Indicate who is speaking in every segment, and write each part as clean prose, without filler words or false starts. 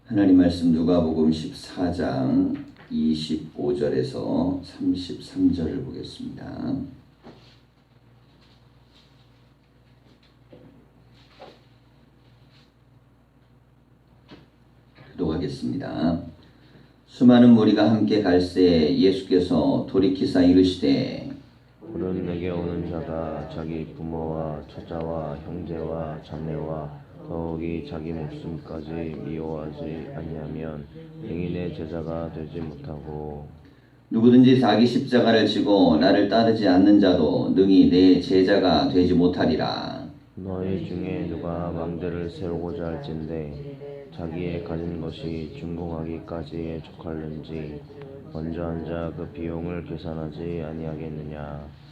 Speaker 1: 하나님 말씀 누가복음 14장 25절에서 33절을 보겠습니다. 기도하겠습니다. 수많은 무리가 함께 갈새 예수께서 돌이키사 이르시되
Speaker 2: 오른 내게 오는 자가 자기 부모와 처자와 형제와 자매와 더욱이 자기 목숨까지 미워하지 아니하면 능히 내 제자가 되지 못하고
Speaker 1: 누구든지 자기 십자가를 지고 나를 따르지 않는 자도 능히 내 제자가 되지 못하리라.
Speaker 2: 너희 중에 누가 망대를 세우고자 할진대 자기의 가진 것이 준공하기까지에 족할는지 먼저 앉아 그 비용을 계산하지 아니하겠느냐.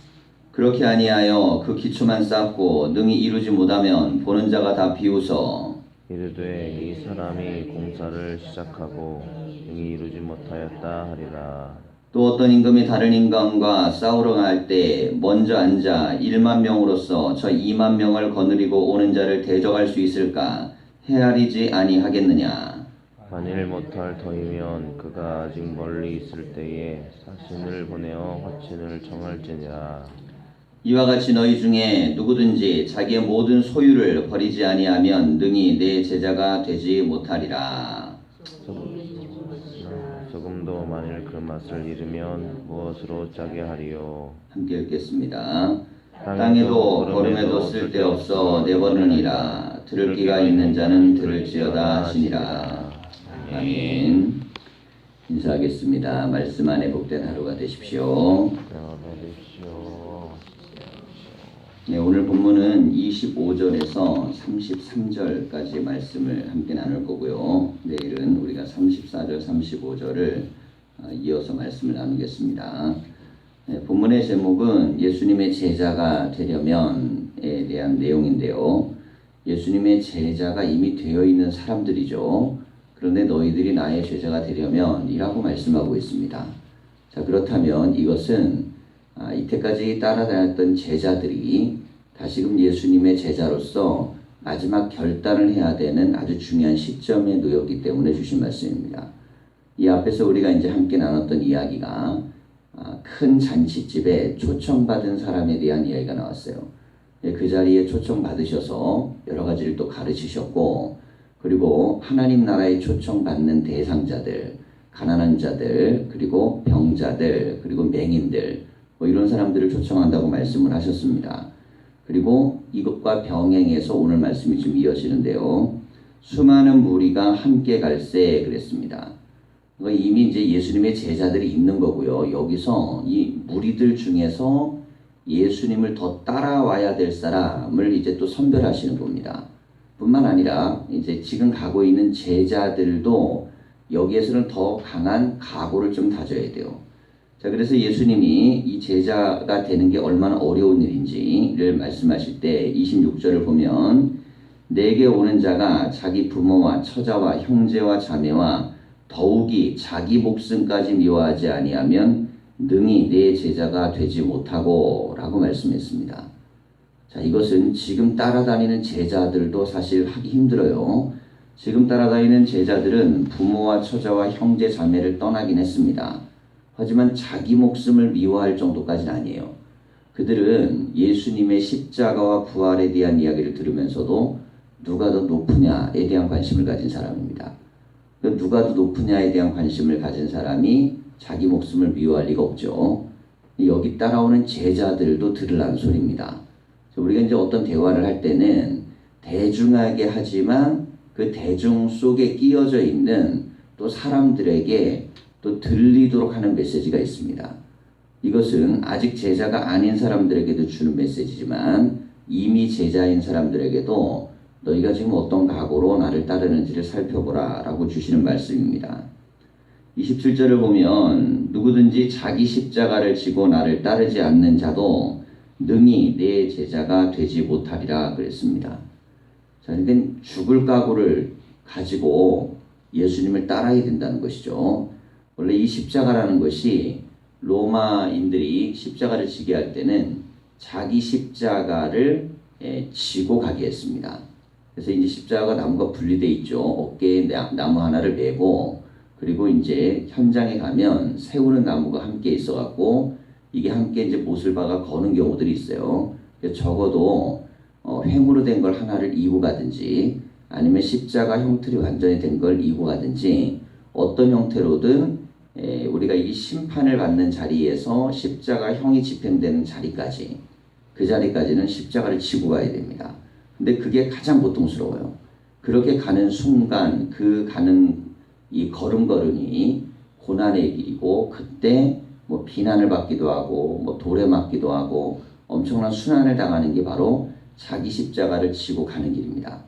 Speaker 1: 그렇게 아니하여 그 기초만 쌓고 능히 이루지 못하면 보는 자가 다 비웃어
Speaker 2: 이르되 이 사람이 공사를 시작하고 능히 이루지 못하였다 하리라.
Speaker 1: 또 어떤 임금이 다른 임금과 싸우러 갈 때 먼저 앉아 1만 명으로서 저 2만 명을 거느리고 오는 자를 대적할 수 있을까? 헤아리지 아니하겠느냐.
Speaker 2: 만일 못할 터이면 그가 아직 멀리 있을 때에 사신을 보내어 화친을 청할지니라.
Speaker 1: 이와 같이 너희 중에 누구든지 자기의 모든 소유를 버리지 아니하면 능히 내 제자가 되지 못하리라.
Speaker 2: 소금도 만일 그 맛을 잃으면 무엇으로 짜게 하리요.
Speaker 1: 함께 읽겠습니다. 땅에도 걸음에도 쓸데없어 내버리니라. 들을 귀가 있는 자는 들을지어다 하시니라. 아멘. 인사하겠습니다. 말씀 안에 복된 하루가 되십시오. 네, 오늘 본문은 25절에서 33절까지 말씀을 함께 나눌 거고요. 내일은 우리가 34절, 35절을 이어서 말씀을 나누겠습니다. 네, 본문의 제목은 예수님의 제자가 되려면에 대한 내용인데요. 예수님의 제자가 이미 되어 있는 사람들이죠. 그런데 너희들이 나의 제자가 되려면 이라고 말씀하고 있습니다. 자, 그렇다면 이것은 이때까지 따라다녔던 제자들이 다시금 예수님의 제자로서 마지막 결단을 해야 되는 아주 중요한 시점에 놓였기 때문에 주신 말씀입니다. 이 앞에서 우리가 이제 함께 나눴던 이야기가 큰 잔치집에 초청받은 사람에 대한 이야기가 나왔어요. 그 자리에 초청받으셔서 여러 가지를 또 가르치셨고, 그리고 하나님 나라에 초청받는 대상자들, 가난한 자들, 그리고 병자들, 그리고 맹인들, 이런 사람들을 초청한다고 말씀을 하셨습니다. 그리고 이것과 병행해서 오늘 말씀이 좀 이어지는데요. 수많은 무리가 함께 갈새 그랬습니다. 그러니까 이미 이제 예수님의 제자들이 있는 거고요. 여기서 이 무리들 중에서 예수님을 더 따라와야 될 사람을 이제 또 선별하시는 겁니다. 뿐만 아니라 이제 지금 가고 있는 제자들도 여기에서는 더 강한 각오를 좀 다져야 돼요. 자, 그래서 예수님이 이 제자가 되는 게 얼마나 어려운 일인지를 말씀하실 때 26절을 보면 내게 오는 자가 자기 부모와 처자와 형제와 자매와 더욱이 자기 목숨까지 미워하지 아니하면 능히 내 제자가 되지 못하고 라고 말씀했습니다. 자, 이것은 지금 따라다니는 제자들도 사실 하기 힘들어요. 지금 따라다니는 제자들은 부모와 처자와 형제 자매를 떠나긴 했습니다. 하지만 자기 목숨을 미워할 정도까지는 아니에요. 그들은 예수님의 십자가와 부활에 대한 이야기를 들으면서도 누가 더 높으냐에 대한 관심을 가진 사람입니다. 누가 더 높으냐에 대한 관심을 가진 사람이 자기 목숨을 미워할 리가 없죠. 여기 따라오는 제자들도 들으라는 소리입니다. 우리가 이제 어떤 대화를 할 때는 대중하게 하지만 그 대중 속에 끼어져 있는 또 사람들에게 또 들리도록 하는 메시지가 있습니다. 이것은 아직 제자가 아닌 사람들에게도 주는 메시지지만 이미 제자인 사람들에게도 너희가 지금 어떤 각오로 나를 따르는지를 살펴보라 라고 주시는 말씀입니다. 27절을 보면 누구든지 자기 십자가를 지고 나를 따르지 않는 자도 능히 내 제자가 되지 못하리라 그랬습니다. 자, 그러니까 죽을 각오를 가지고 예수님을 따라야 된다는 것이죠. 원래 이 십자가라는 것이 로마인들이 십자가를 지게 할 때는 자기 십자가를 지고 가게 했습니다. 그래서 이제 십자가 나무가 분리돼 있죠. 어깨에 나무 하나를 메고, 그리고 이제 현장에 가면 세우는 나무가 함께 있어갖고 이게 함께 이제 못을 박아 거는 경우들이 있어요. 적어도 횡으로 된 걸 하나를 이고 가든지, 아니면 십자가 형틀이 완전히 된 걸 이고 가든지, 어떤 형태로든 우리가 이 심판을 받는 자리에서 십자가 형이 집행되는 자리까지, 그 자리까지는 십자가를 지고 가야 됩니다. 근데 그게 가장 고통스러워요. 그렇게 가는 순간, 그 가는 이 걸음걸음이 고난의 길이고, 그때 뭐 비난을 받기도 하고 뭐 돌에 맞기도 하고 엄청난 순환을 당하는 게 바로 자기 십자가를 지고 가는 길입니다.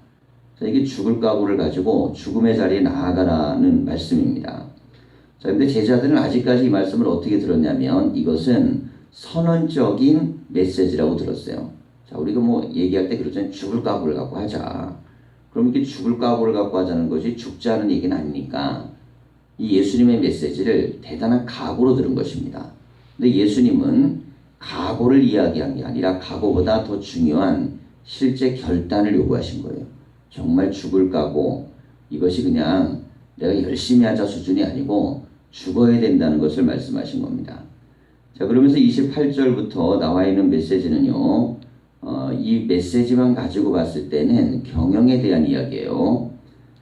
Speaker 1: 자, 이게 죽을 각오를 가지고 죽음의 자리에 나아가라는 말씀입니다. 자, 근데 제자들은 아직까지 이 말씀을 어떻게 들었냐면, 이것은 선언적인 메시지라고 들었어요. 자, 우리가 뭐 얘기할 때 그러잖아요. 죽을 각오를 갖고 하자. 그럼 이게 죽을 각오를 갖고 하자는 것이 죽지 않은 얘기는 아니니까 이 예수님의 메시지를 대단한 각오로 들은 것입니다. 근데 예수님은 각오를 이야기한 게 아니라 각오보다 더 중요한 실제 결단을 요구하신 거예요. 정말 죽을 각오, 이것이 그냥 내가 열심히 하자 수준이 아니고 죽어야 된다는 것을 말씀하신 겁니다. 자, 그러면서 28절부터 나와 있는 메시지는요, 이 메시지만 가지고 봤을 때는 경영에 대한 이야기예요.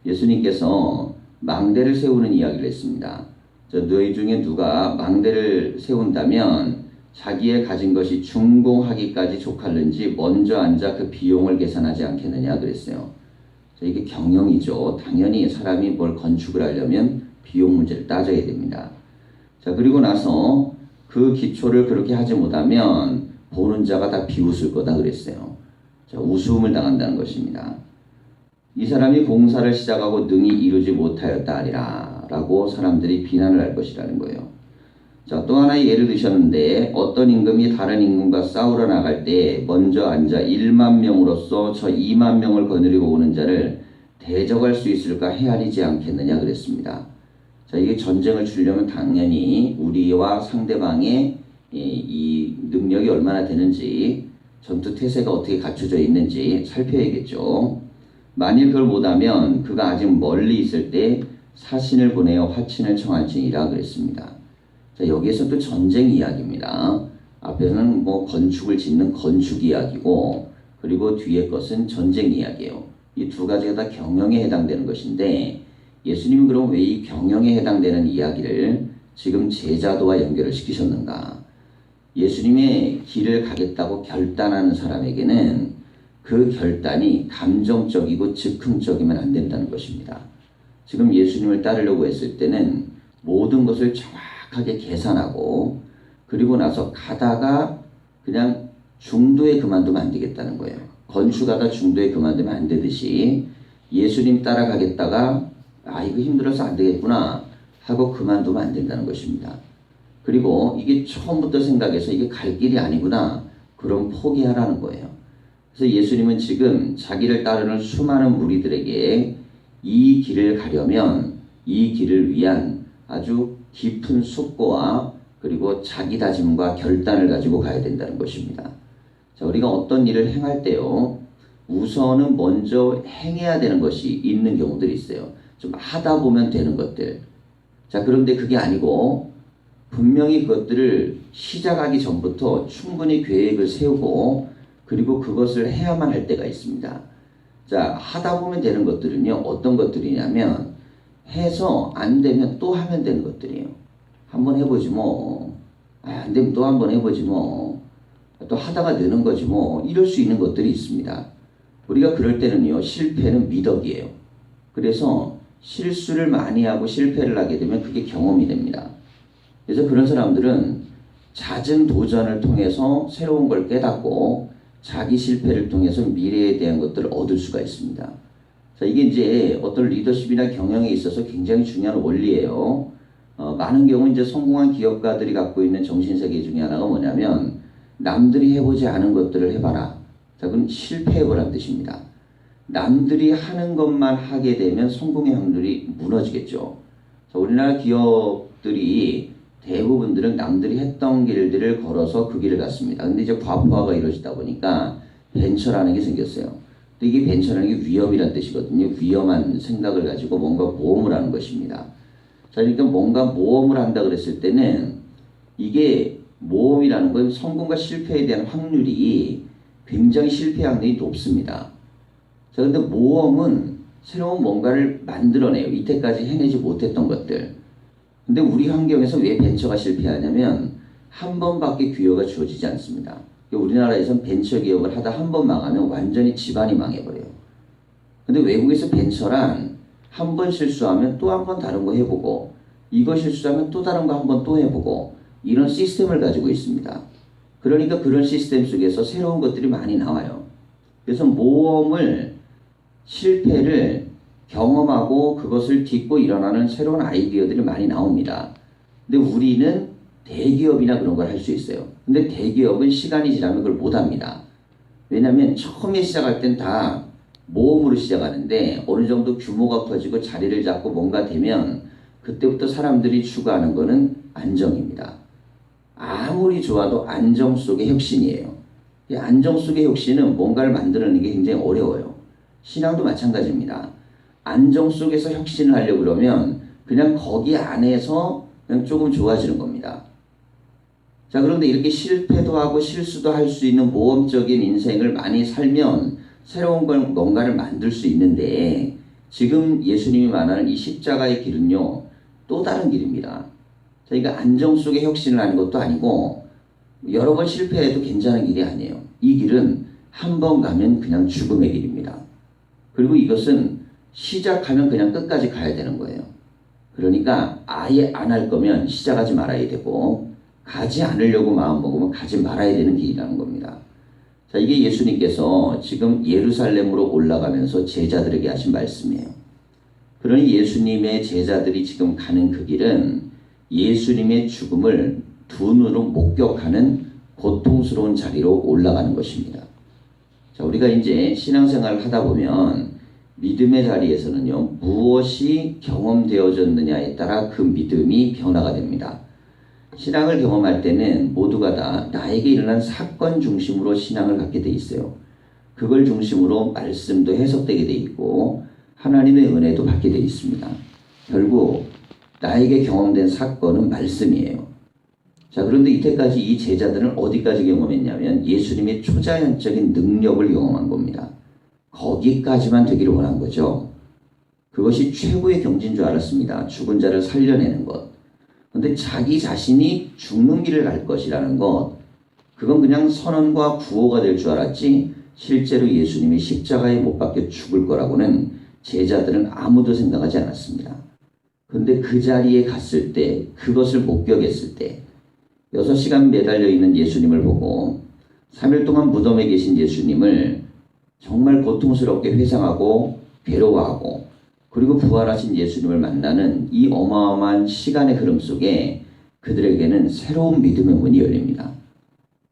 Speaker 1: 예수님께서 망대를 세우는 이야기를 했습니다. 너희 중에 누가 망대를 세운다면 자기의 가진 것이 준공하기까지 족할는지 먼저 앉아 그 비용을 계산하지 않겠느냐 그랬어요. 이게 경영이죠. 당연히 사람이 뭘 건축을 하려면 비용 문제를 따져야 됩니다. 자, 그리고 나서 그 기초를 그렇게 하지 못하면 보는 자가 다 비웃을 거다 그랬어요. 자, 우스움을 당한다는 것입니다. 이 사람이 공사를 시작하고 능히 이루지 못하였다 하리라 라고 사람들이 비난을 할 것이라는 거예요. 자, 또 하나의 예를 드셨는데, 어떤 임금이 다른 임금과 싸우러 나갈 때 먼저 앉아 1만 명으로서 저 2만 명을 거느리고 오는 자를 대적할 수 있을까 헤아리지 않겠느냐 그랬습니다. 자, 이게 전쟁을 치려면 당연히 우리와 상대방의 이 능력이 얼마나 되는지, 전투 태세가 어떻게 갖춰져 있는지 살펴야겠죠. 만일 그걸 못하면 그가 아직 멀리 있을 때 사신을 보내어 화친을 청할지니라 그랬습니다. 자, 여기에서 또 전쟁 이야기입니다. 앞에서는 뭐 건축을 짓는 건축 이야기고, 그리고 뒤에 것은 전쟁 이야기예요. 이 두 가지가 다 경영에 해당되는 것인데, 예수님은 그럼 왜 이 경영에 해당되는 이야기를 지금 제자도와 연결을 시키셨는가? 예수님의 길을 가겠다고 결단하는 사람에게는 그 결단이 감정적이고 즉흥적이면 안 된다는 것입니다. 지금 예수님을 따르려고 했을 때는 모든 것을 정확하게 계산하고, 그리고 나서 가다가 그냥 중도에 그만두면 안 되겠다는 거예요. 건축하다 중도에 그만두면 안 되듯이 예수님 따라가겠다가 이거 힘들어서 안 되겠구나 하고 그만두면 안 된다는 것입니다. 그리고 이게 처음부터 생각해서 이게 갈 길이 아니구나 그럼 포기하라는 거예요. 그래서 예수님은 지금 자기를 따르는 수많은 무리들에게 이 길을 가려면 이 길을 위한 아주 깊은 숙고와 그리고 자기 다짐과 결단을 가지고 가야 된다는 것입니다. 자, 우리가 어떤 일을 행할 때요, 우선은 먼저 행해야 되는 것이 있는 경우들이 있어요. 좀 하다 보면 되는 것들. 자, 그런데 그게 아니고 분명히 그것들을 시작하기 전부터 충분히 계획을 세우고 그리고 그것을 해야만 할 때가 있습니다. 자, 하다 보면 되는 것들은요, 어떤 것들이냐면 해서 안 되면 또 하면 되는 것들이에요. 한번 해보지 뭐. 안 되면 또 한번 해보지 뭐. 또 하다가 느는 거지 뭐. 이럴 수 있는 것들이 있습니다. 우리가 그럴 때는요, 실패는 미덕이에요. 그래서 실수를 많이 하고 실패를 하게 되면 그게 경험이 됩니다. 그래서 그런 사람들은 잦은 도전을 통해서 새로운 걸 깨닫고 자기 실패를 통해서 미래에 대한 것들을 얻을 수가 있습니다. 자, 이게 이제 어떤 리더십이나 경영에 있어서 굉장히 중요한 원리예요. 많은 경우 이제 성공한 기업가들이 갖고 있는 정신세계 중에 하나가 뭐냐면 남들이 해보지 않은 것들을 해봐라. 자, 그건 실패해보라는 뜻입니다. 남들이 하는 것만 하게 되면 성공의 확률이 무너지겠죠. 자, 우리나라 기업들이 대부분들은 남들이 했던 길들을 걸어서 그 길을 갔습니다. 근데 이제 과부하가 이루어지다 보니까 벤처라는 게 생겼어요. 근데 이게 벤처라는 게 위험이라는 뜻이거든요. 위험한 생각을 가지고 뭔가 모험을 하는 것입니다. 자, 그러니까 뭔가 모험을 한다 그랬을 때는 이게 모험이라는 건 성공과 실패에 대한 확률이 굉장히 실패 확률이 높습니다. 자, 근데 모험은 새로운 뭔가를 만들어내요. 이때까지 해내지 못했던 것들. 근데 우리 환경에서 왜 벤처가 실패하냐면 한 번밖에 기회가 주어지지 않습니다. 우리나라에선 벤처 기업을 하다 한 번 망하면 완전히 집안이 망해버려요. 근데 외국에서 벤처란 한 번 실수하면 또 한 번 다른 거 해보고 이거 실수하면 또 다른 거 한 번 또 해보고 이런 시스템을 가지고 있습니다. 그러니까 그런 시스템 속에서 새로운 것들이 많이 나와요. 그래서 모험을 실패를 경험하고 그것을 딛고 일어나는 새로운 아이디어들이 많이 나옵니다. 근데 우리는 대기업이나 그런 걸 할 수 있어요. 근데 대기업은 시간이 지나면 그걸 못합니다. 왜냐하면 처음에 시작할 땐 다 모험으로 시작하는데 어느 정도 규모가 커지고 자리를 잡고 뭔가 되면 그때부터 사람들이 추구하는 거는 안정입니다. 아무리 좋아도 안정 속의 혁신이에요. 이 안정 속의 혁신은 뭔가를 만들어내는 게 굉장히 어려워요. 신앙도 마찬가지입니다. 안정 속에서 혁신을 하려고 그러면 그냥 거기 안에서 그냥 조금 좋아지는 겁니다. 자, 그런데 이렇게 실패도 하고 실수도 할 수 있는 모험적인 인생을 많이 살면 새로운 걸 뭔가를 만들 수 있는데 지금 예수님이 말하는 이 십자가의 길은요, 또 다른 길입니다. 그러니까 안정 속의 혁신을 하는 것도 아니고 여러 번 실패해도 괜찮은 길이 아니에요. 이 길은 한 번 가면 그냥 죽음의 길입니다. 그리고 이것은 시작하면 그냥 끝까지 가야 되는 거예요. 그러니까 아예 안 할 거면 시작하지 말아야 되고 가지 않으려고 마음먹으면 가지 말아야 되는 길이라는 겁니다. 자, 이게 예수님께서 지금 예루살렘으로 올라가면서 제자들에게 하신 말씀이에요. 그러니 예수님의 제자들이 지금 가는 그 길은 예수님의 죽음을 두 눈으로 목격하는 고통스러운 자리로 올라가는 것입니다. 자, 우리가 이제 신앙생활을 하다 보면 믿음의 자리에서는요, 무엇이 경험되어졌느냐에 따라 그 믿음이 변화가 됩니다. 신앙을 경험할 때는 모두가 다 나에게 일어난 사건 중심으로 신앙을 갖게 돼 있어요. 그걸 중심으로 말씀도 해석되게 돼 있고 하나님의 은혜도 받게 돼 있습니다. 결국 나에게 경험된 사건은 말씀이에요. 자, 그런데 이때까지 이 제자들은 어디까지 경험했냐면 예수님의 초자연적인 능력을 경험한 겁니다. 거기까지만 되기를 원한 거죠. 그것이 최고의 경지인 줄 알았습니다. 죽은 자를 살려내는 것. 그런데 자기 자신이 죽는 길을 갈 것이라는 것, 그건 그냥 선언과 구호가 될 줄 알았지 실제로 예수님이 십자가에 못 박혀 죽을 거라고는 제자들은 아무도 생각하지 않았습니다. 그런데 그 자리에 갔을 때, 그것을 목격했을 때 6시간 매달려 있는 예수님을 보고 3일 동안 무덤에 계신 예수님을 정말 고통스럽게 회상하고 괴로워하고 그리고 부활하신 예수님을 만나는 이 어마어마한 시간의 흐름 속에 그들에게는 새로운 믿음의 문이 열립니다.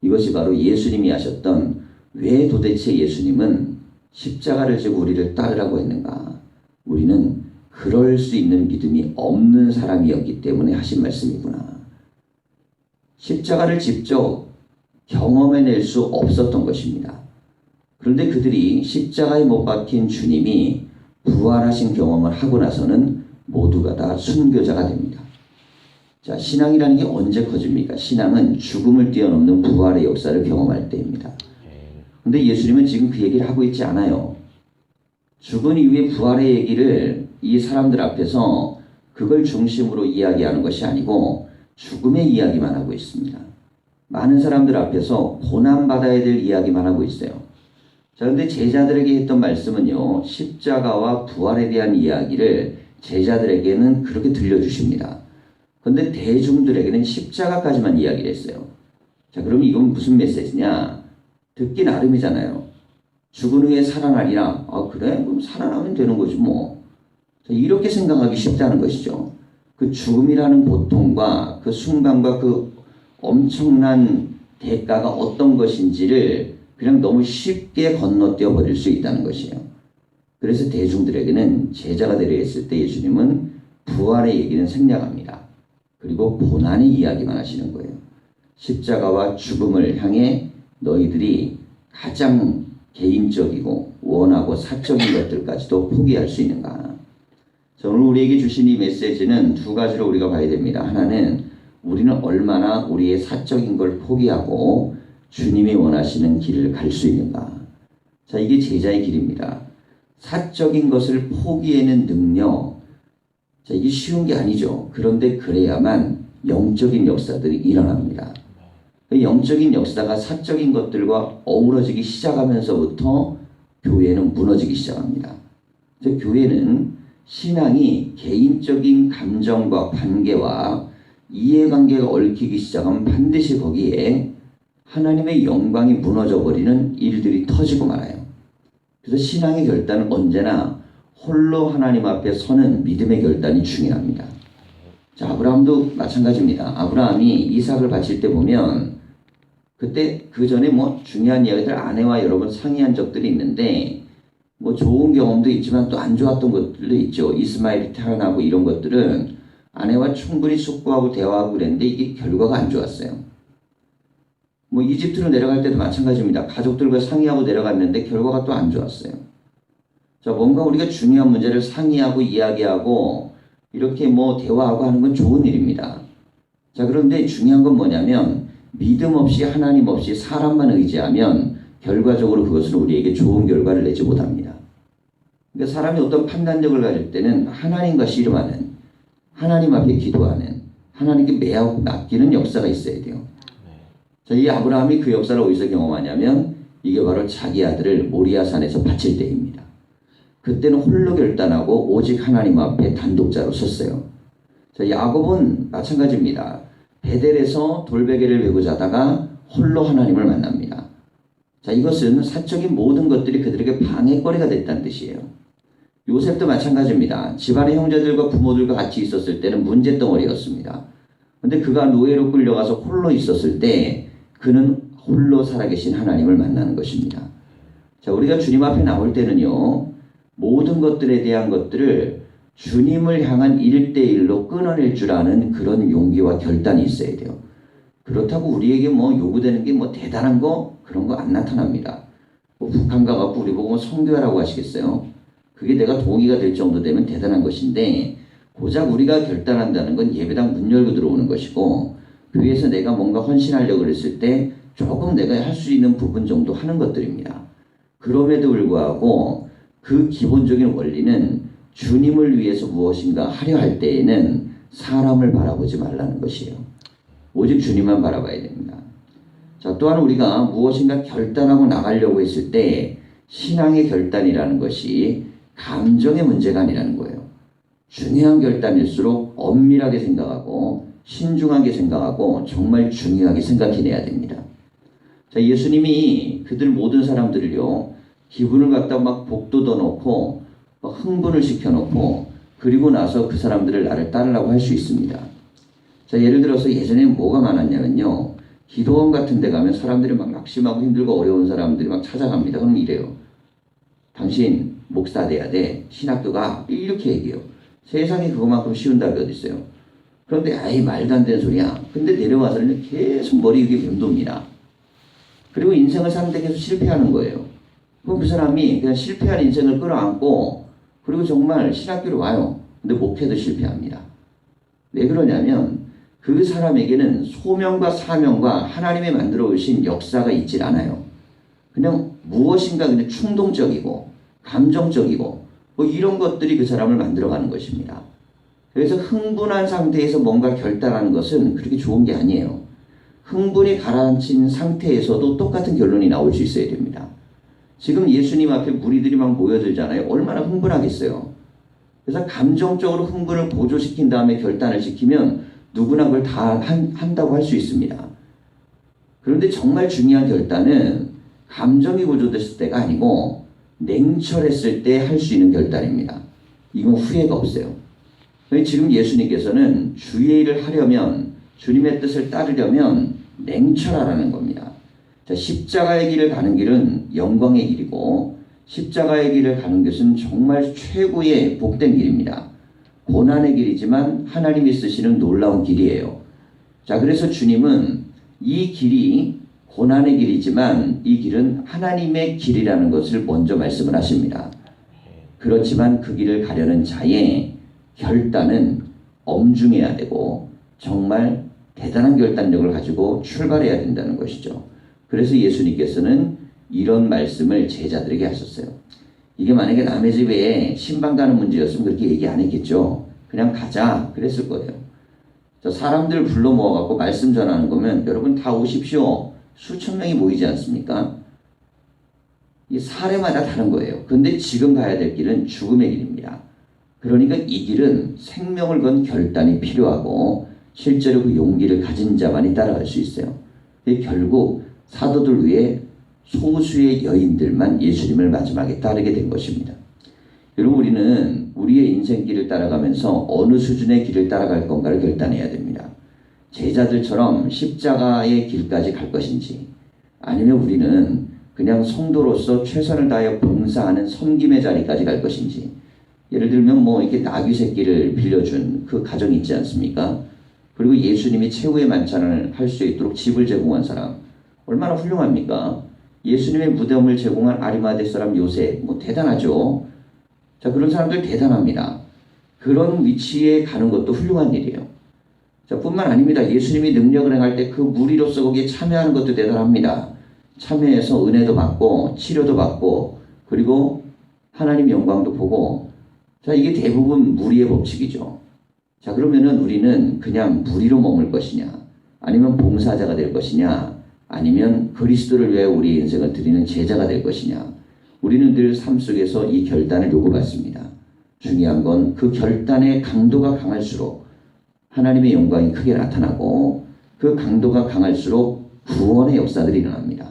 Speaker 1: 이것이 바로 예수님이 하셨던 왜 도대체 예수님은 십자가를 지고 우리를 따르라고 했는가? 우리는 그럴 수 있는 믿음이 없는 사람이었기 때문에 하신 말씀이구나. 십자가를 직접 경험해낼 수 없었던 것입니다. 그런데 그들이 십자가에 못 박힌 주님이 부활하신 경험을 하고 나서는 모두가 다 순교자가 됩니다. 자, 신앙이라는 게 언제 커집니까? 신앙은 죽음을 뛰어넘는 부활의 역사를 경험할 때입니다. 근데 예수님은 지금 그 얘기를 하고 있지 않아요. 죽은 이후에 부활의 얘기를 이 사람들 앞에서 그걸 중심으로 이야기하는 것이 아니고 죽음의 이야기만 하고 있습니다. 많은 사람들 앞에서 고난받아야 될 이야기만 하고 있어요. 자, 근데 제자들에게 했던 말씀은요, 십자가와 부활에 대한 이야기를 제자들에게는 그렇게 들려주십니다. 그런데 대중들에게는 십자가까지만 이야기를 했어요. 자, 그럼 이건 무슨 메시지냐? 듣기 나름이잖아요. 죽은 후에 살아나리라. 아, 그래? 그럼 살아나면 되는 거지 뭐. 자, 이렇게 생각하기 쉽다는 것이죠. 그 죽음이라는 고통과 그 순간과 그 엄청난 대가가 어떤 것인지를 그냥 너무 쉽게 건너뛰어 버릴 수 있다는 것이에요. 그래서 대중들에게는 제자가 되려 했을 때 예수님은 부활의 얘기는 생략합니다. 그리고 고난의 이야기만 하시는 거예요. 십자가와 죽음을 향해 너희들이 가장 개인적이고 원하고 사적인 것들까지도 포기할 수 있는가? 자, 오늘 우리에게 주신 이 메시지는 두 가지로 우리가 봐야 됩니다. 하나는 우리는 얼마나 우리의 사적인 걸 포기하고 주님이 원하시는 길을 갈 수 있는가? 자, 이게 제자의 길입니다. 사적인 것을 포기하는 능력. 자, 이게 쉬운 게 아니죠. 그런데 그래야만 영적인 역사들이 일어납니다. 그 영적인 역사가 사적인 것들과 어우러지기 시작하면서부터 교회는 무너지기 시작합니다. 그래서 교회는 신앙이 개인적인 감정과 관계와 이해관계가 얽히기 시작하면 반드시 거기에 하나님의 영광이 무너져 버리는 일들이 터지고 말아요. 그래서 신앙의 결단은 언제나 홀로 하나님 앞에 서는 믿음의 결단이 중요합니다. 자, 아브라함도 마찬가지입니다. 아브라함이 이삭을 바칠 때 보면 그때 그 전에 뭐 중요한 이야기들 아내와 여러 번 상의한 적들이 있는데 뭐 좋은 경험도 있지만 또 안 좋았던 것들도 있죠. 이스마엘이 태어나고 이런 것들은 아내와 충분히 숙고하고 대화하고 그랬는데 이게 결과가 안 좋았어요. 뭐 이집트로 내려갈 때도 마찬가지입니다. 가족들과 상의하고 내려갔는데 결과가 또 안 좋았어요. 자, 뭔가 우리가 중요한 문제를 상의하고 이야기하고 이렇게 뭐 대화하고 하는 건 좋은 일입니다. 자, 그런데 중요한 건 뭐냐면 믿음 없이 하나님 없이 사람만 의지하면 결과적으로 그것은 우리에게 좋은 결과를 내지 못합니다. 그러니까 사람이 어떤 판단력을 가질 때는 하나님과 씨름하는, 하나님 앞에 기도하는, 하나님께 매하고 맡기는 역사가 있어야 돼요. 자, 이 아브라함이 그 역사를 어디서 경험하냐면 이게 바로 자기 아들을 모리아산에서 바칠 때입니다. 그때는 홀로 결단하고 오직 하나님 앞에 단독자로 섰어요. 자, 야곱은 마찬가지입니다. 베델에서 돌베개를 메고 자다가 홀로 하나님을 만납니다. 자, 이것은 사적인 모든 것들이 그들에게 방해거리가 됐다는 뜻이에요. 요셉도 마찬가지입니다. 집안의 형제들과 부모들과 같이 있었을 때는 문제덩어리였습니다. 근데 그가 노예로 끌려가서 홀로 있었을 때 그는 홀로 살아계신 하나님을 만나는 것입니다. 자, 우리가 주님 앞에 나올 때는요, 모든 것들에 대한 것들을 주님을 향한 1대1로 끊어낼 줄 아는 그런 용기와 결단이 있어야 돼요. 그렇다고 우리에게 뭐 요구되는 게 뭐 대단한 거 그런 거 안 나타납니다. 뭐 북한 가갖고 우리 보고 뭐 선교하라고 하시겠어요? 그게 내가 동의가 될 정도 되면 대단한 것인데 고작 우리가 결단한다는 건 예배당 문 열고 들어오는 것이고 교회에서 내가 뭔가 헌신하려고 그랬을 때 조금 내가 할 수 있는 부분 정도 하는 것들입니다. 그럼에도 불구하고 그 기본적인 원리는 주님을 위해서 무엇인가 하려 할 때에는 사람을 바라보지 말라는 것이에요. 오직 주님만 바라봐야 됩니다. 자, 또한 우리가 무엇인가 결단하고 나가려고 했을 때 신앙의 결단이라는 것이 감정의 문제가 아니라는 거예요. 중요한 결단일수록 엄밀하게 생각하고 신중하게 생각하고 정말 중요하게 생각해내야 됩니다. 자, 예수님이 그들 모든 사람들을요, 기분을 갖다 막 복돋워 놓고 막 흥분을 시켜놓고 그리고 나서 그 사람들을 나를 따르라고 할 수 있습니다. 자, 예를 들어서 예전에는 뭐가 많았냐면요, 기도원 같은 데 가면 사람들이 막 낙심하고 힘들고 어려운 사람들이 막 찾아갑니다. 그럼 이래요. 당신 목사 돼야 돼. 신학교가 이렇게 얘기해요. 세상에 그거만큼 쉬운 답이 어디 있어요. 그런데 아이 말도 안 되는 소리야. 근데 내려와서는 계속 머리 위에 맴돕니다. 그리고 인생을 사는데 계속 실패하는 거예요. 그럼 그 사람이 그냥 실패한 인생을 끌어안고 그리고 정말 신학교로 와요. 근데 목회도 실패합니다. 왜 그러냐면 그 사람에게는 소명과 사명과 하나님이 만들어 오신 역사가 있질 않아요. 그냥 무엇인가 그냥 충동적이고 감정적이고 뭐 이런 것들이 그 사람을 만들어가는 것입니다. 그래서 흥분한 상태에서 뭔가 결단하는 것은 그렇게 좋은 게 아니에요. 흥분이 가라앉힌 상태에서도 똑같은 결론이 나올 수 있어야 됩니다. 지금 예수님 앞에 무리들이 막 모여들잖아요. 얼마나 흥분하겠어요. 그래서 감정적으로 흥분을 보조시킨 다음에 결단을 시키면 누구나 그걸 다 한다고 할 수 있습니다. 그런데 정말 중요한 결단은 감정이 고조됐을 때가 아니고 냉철했을 때 할 수 있는 결단입니다. 이건 후회가 없어요. 지금 예수님께서는 주의 일을 하려면 주님의 뜻을 따르려면 냉철하라는 겁니다. 자, 십자가의 길을 가는 길은 영광의 길이고 십자가의 길을 가는 것은 정말 최고의 복된 길입니다. 고난의 길이지만 하나님이 쓰시는 놀라운 길이에요. 자, 그래서 주님은 이 길이 고난의 길이지만 이 길은 하나님의 길이라는 것을 먼저 말씀을 하십니다. 그렇지만 그 길을 가려는 자의 결단은 엄중해야 되고 정말 대단한 결단력을 가지고 출발해야 된다는 것이죠. 그래서 예수님께서는 이런 말씀을 제자들에게 하셨어요. 이게 만약에 남의 집에 신방 가는 문제였으면 그렇게 얘기 안 했겠죠. 그냥 가자 그랬을 거예요. 사람들 불러 모아갖고 말씀 전하는 거면 여러분 다 오십시오. 수천 명이 모이지 않습니까? 이 사례마다 다른 거예요. 근데 지금 가야 될 길은 죽음의 길입니다. 그러니까 이 길은 생명을 건 결단이 필요하고 실제로 그 용기를 가진 자만이 따라갈 수 있어요. 결국 사도들 외에 소수의 여인들만 예수님을 마지막에 따르게 된 것입니다. 여러분 우리는 우리의 인생길을 따라가면서 어느 수준의 길을 따라갈 건가를 결단해야 됩니다. 제자들처럼 십자가의 길까지 갈 것인지 아니면 우리는 그냥 성도로서 최선을 다하여 봉사하는 섬김의 자리까지 갈 것인지 예를 들면 뭐 이렇게 나귀 새끼를 빌려준 그 가정이 있지 않습니까? 그리고 예수님이 최후의 만찬을 할 수 있도록 집을 제공한 사람 얼마나 훌륭합니까? 예수님의 무덤을 제공한 아리마대 사람 요셉 뭐 대단하죠. 자 그런 사람들 대단합니다. 그런 위치에 가는 것도 훌륭한 일이에요. 자 뿐만 아닙니다. 예수님이 능력을 행할 때 그 무리로서 거기에 참여하는 것도 대단합니다. 참여해서 은혜도 받고 치료도 받고 그리고 하나님 영광도 보고 자 이게 대부분 무리의 법칙이죠. 자 그러면은 우리는 그냥 무리로 머물 것이냐 아니면 봉사자가 될 것이냐 아니면 그리스도를 위해 우리의 인생을 드리는 제자가 될 것이냐 우리는 늘 삶 속에서 이 결단을 요구받습니다. 중요한 건 그 결단의 강도가 강할수록 하나님의 영광이 크게 나타나고 그 강도가 강할수록 구원의 역사들이 일어납니다.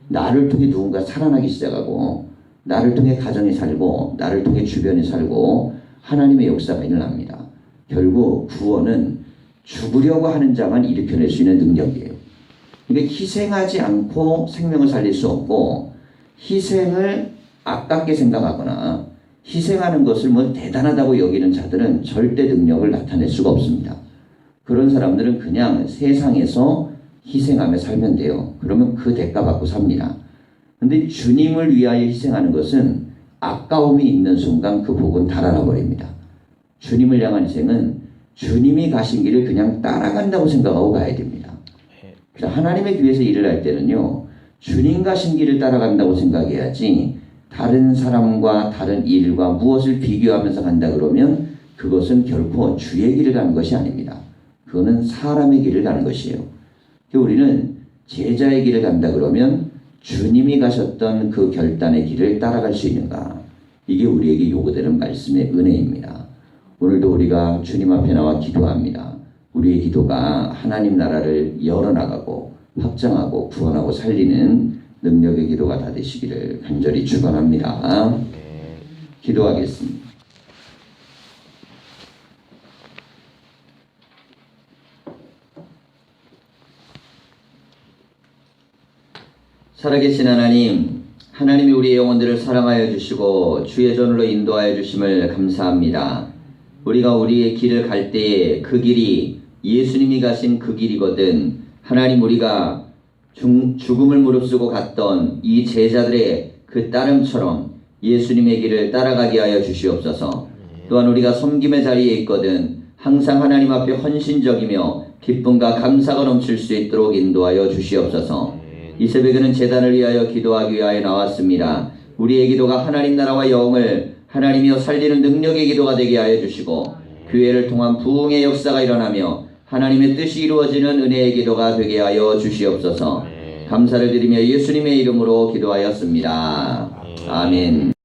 Speaker 1: 나를 통해 누군가 살아나기 시작하고 나를 통해 가정이 살고 나를 통해 주변이 살고 하나님의 역사가 일어납니다. 결국 구원은 죽으려고 하는 자만 일으켜낼 수 있는 능력이에요. 그러니까 희생하지 않고 생명을 살릴 수 없고 희생을 아깝게 생각하거나 희생하는 것을 뭐 대단하다고 여기는 자들은 절대 능력을 나타낼 수가 없습니다. 그런 사람들은 그냥 세상에서 희생하며 살면 돼요. 그러면 그 대가 받고 삽니다. 근데 주님을 위하여 희생하는 것은 아까움이 있는 순간 그 복은 달아나 버립니다. 주님을 향한 희생은 주님이 가신 길을 그냥 따라간다고 생각하고 가야 됩니다. 그래서 하나님의 교회에서 일을 할 때는요. 주님 가신 길을 따라간다고 생각해야지 다른 사람과 다른 일과 무엇을 비교하면서 간다 그러면 그것은 결코 주의 길을 가는 것이 아닙니다. 그거는 사람의 길을 가는 것이에요. 우리는 제자의 길을 간다 그러면 주님이 가셨던 그 결단의 길을 따라갈 수 있는가? 이게 우리에게 요구되는 말씀의 은혜입니다. 오늘도 우리가 주님 앞에 나와 기도합니다. 우리의 기도가 하나님 나라를 열어나가고 확장하고 구원하고 살리는 능력의 기도가 다 되시기를 간절히 축원합니다. 기도하겠습니다. 살아계신 하나님, 하나님이 우리의 영혼들을 사랑하여 주시고 주의 전으로 인도하여 주심을 감사합니다. 우리가 우리의 길을 갈 때에 그 길이 예수님이 가신 그 길이거든 하나님 우리가 죽음을 무릅쓰고 갔던 이 제자들의 그 따름처럼 예수님의 길을 따라가게 하여 주시옵소서. 또한 우리가 섬김의 자리에 있거든 항상 하나님 앞에 헌신적이며 기쁨과 감사가 넘칠 수 있도록 인도하여 주시옵소서. 이 새벽에는 제단을 위하여 기도하기 위하여 나왔습니다. 우리의 기도가 하나님 나라와 영을 하나님이여 살리는 능력의 기도가 되게 하여 주시고 교회를 통한 부흥의 역사가 일어나며 하나님의 뜻이 이루어지는 은혜의 기도가 되게 하여 주시옵소서. 감사를 드리며 예수님의 이름으로 기도하였습니다. 아멘.